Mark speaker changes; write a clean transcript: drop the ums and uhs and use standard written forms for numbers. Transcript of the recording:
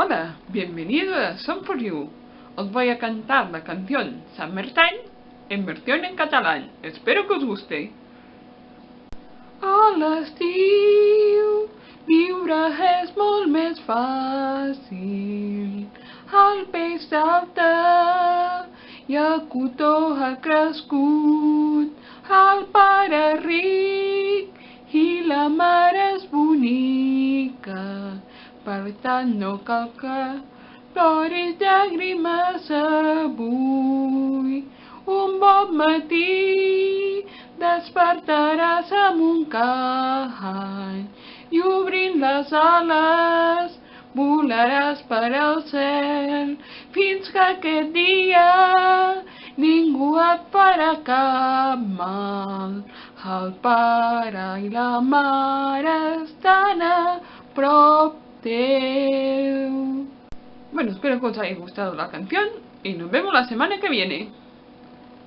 Speaker 1: Hola, bienvenido a Song for You. Os voy a cantar la canción Summertime en versión en catalán. Espero que os guste. A l'estiu viure és molt més fàcil. El peix salta i el cotó ha crescut. El pare és ric i la mare és bonica. Per tant, no cal que ploris llàgrimes avui. Un bon matí despertaràs amb un cany i obrint les ales volaràs per al cel fins que aquest dia ningú et farà cap mal. El pare i la mare estan a prop teu. Bueno, espero que os haya gustado la canción y nos vemos la semana que viene.